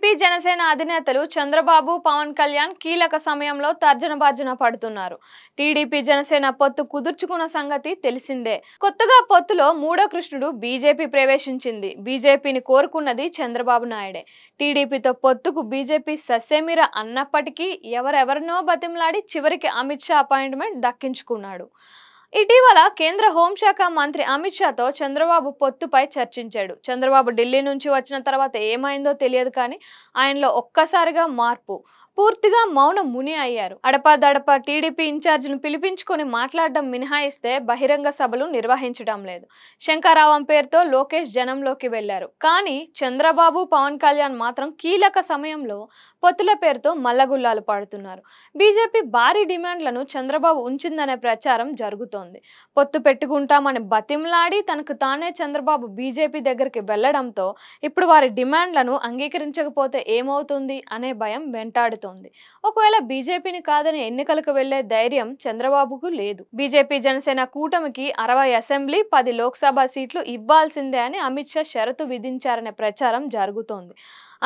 TDP Janasena అధినేతలు చంద్రబాబు పవన్ కళ్యాణ్ కీలక సమయంలో తర్జనభర్జన పడుతున్నారు. టీడీపీ జనసేన పొత్తు కుదుర్చుకున్న సంగతి తెలిసిందే. కొత్తగా పొత్తులో మూడో కృష్ణుడు బీజేపీ ప్రవేశించింది. బీజేపీని కోరుకున్నది చంద్రబాబు నాయుడే. టీడీపీతో పొత్తుకు బీజేపీ ససేమిరా అన్నప్పటికీ ఎవరెవరినో బతిమలాడి చివరికి అమిత్ షా అపాయింట్మెంట్ దక్కించుకున్నాడు. ఇటీవల కేంద్ర హోంశాఖ మంత్రి అమిత్ షాతో చంద్రబాబు పొత్తుపై చర్చించాడు. చంద్రబాబు ఢిల్లీ నుంచి వచ్చిన తర్వాత ఏమైందో తెలియదు కానీ ఆయనలో ఒక్కసారిగా మార్పు. పూర్తిగా మౌన ముని అయ్యారు. అడపాదడపా టీడీపీ ఇన్ఛార్జిను పిలిపించుకొని మాట్లాడడం మినహాయిస్తే బహిరంగ సభలు నిర్వహించడం లేదు. శంకరావం పేరుతో లోకేష్ జనంలోకి వెళ్లారు. కానీ చంద్రబాబు పవన్ కళ్యాణ్ మాత్రం కీలక సమయంలో పొత్తుల పేరుతో మల్లగుల్లాలు పాడుతున్నారు. బీజేపీ భారీ డిమాండ్లను చంద్రబాబు ఉంచిందనే ప్రచారం జరుగుతోంది. పొత్తు పెట్టుకుంటామని బతిమలాడి తనకు తానే చంద్రబాబు బీజేపీ దగ్గరికి వెళ్లడంతో ఇప్పుడు వారి డిమాండ్లను అంగీకరించకపోతే ఏమవుతుంది అనే భయం వెంటాడుతోంది. ఒకవేళ బీజేపీని కాదని ఎన్నికలకు వెళ్లే ధైర్యం చంద్రబాబుకు లేదు. బీజేపీ జనసేన కూటమికి 60 అసెంబ్లీ 10 లోక్సభ సీట్లు ఇవ్వాల్సిందే అని అమిత్ షా షరతు విధించారనే ప్రచారం జరుగుతోంది.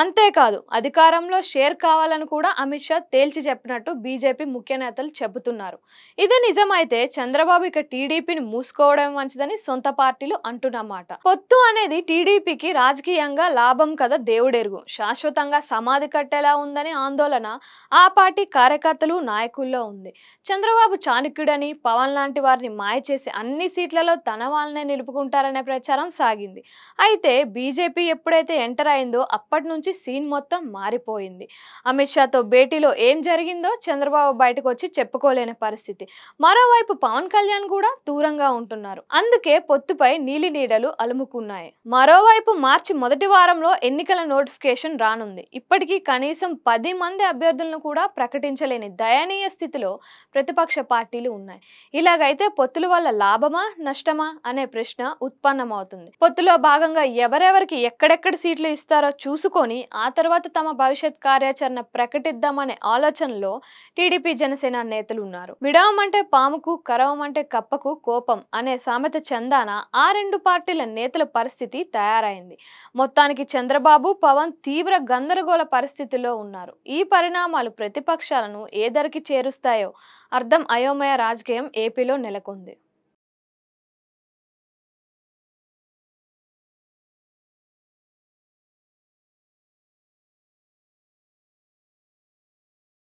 అంతేకాదు అధికారంలో షేర్ కావాలని కూడా అమిత్ షా తేల్చి చెప్పినట్టు బీజేపీ ముఖ్య నేతలు చెబుతున్నారు. ఇది నిజమైతే చంద్రబాబు ఇక టీడీపీని మూసుకోవడం మంచిదని సొంత పార్టీలు అంటున్నమాట. పొత్తు అనేది టీడీపీకి రాజకీయంగా లాభం కదా దేవుడెరుగు. శాశ్వతంగా సమాధి కట్టేలా ఉందని ఆందోళన ఆ పార్టీ కార్యకర్తలు నాయకుల్లో ఉంది. చంద్రబాబు చాణక్యుడని పవన్ లాంటి వారిని మాయ చేసి అన్ని సీట్లలో తన వాళ్ళనే నిలుపుకుంటారనే ప్రచారం సాగింది. అయితే బీజేపీ ఎప్పుడైతే ఎంటర్ అయిందో అప్పటి నుంచి సీన్ మొత్తం మారిపోయింది. అమిత్ షాతో భేటీలో ఏం జరిగిందో చంద్రబాబు బయటకు వచ్చి చెప్పుకోలేని పరిస్థితి. మరోవైపు పవన్ కళ్యాణ్ కూడా దూరంగా ఉంటున్నారు. అందుకే పొత్తుపై నీలి నీడలు అలుముకున్నాయి. మరోవైపు మార్చి మొదటి వారంలో ఎన్నికల నోటిఫికేషన్ రానుంది. ఇప్పటికీ కనీసం 10 మంది అభ్యర్థులను కూడా ప్రకటించలేని దయనీయ స్థితిలో ప్రతిపక్ష పార్టీలు ఉన్నాయి. ఇలాగైతే పొత్తుల వల్ల లాభమా నష్టమా అనే ప్రశ్న ఉత్పన్నమవుతుంది. పొత్తులో భాగంగా ఎవరెవరికి ఎక్కడెక్కడ సీట్లు ఇస్తారో చూసుకొని ఆ తర్వాత తమ భవిష్యత్ కార్యాచరణ ప్రకటిద్దామనే ఆలోచనలో టీడీపీ జనసేన నేతలు ఉన్నారు. విడవమంటే పాముకు కరవమంటే కప్పకు కోపం అనే సామెత చందాన ఆ రెండు పార్టీల నేతల పరిస్థితి తయారైంది. మొత్తానికి చంద్రబాబు పవన్ తీవ్ర గందరగోళ పరిస్థితిలో ఉన్నారు. ఈ పరిణామాలు ప్రతిపక్షాలను ఏ ధరికి చేరుస్తాయో అయోమయ రాజకీయం ఏపీలో నెలకొంది.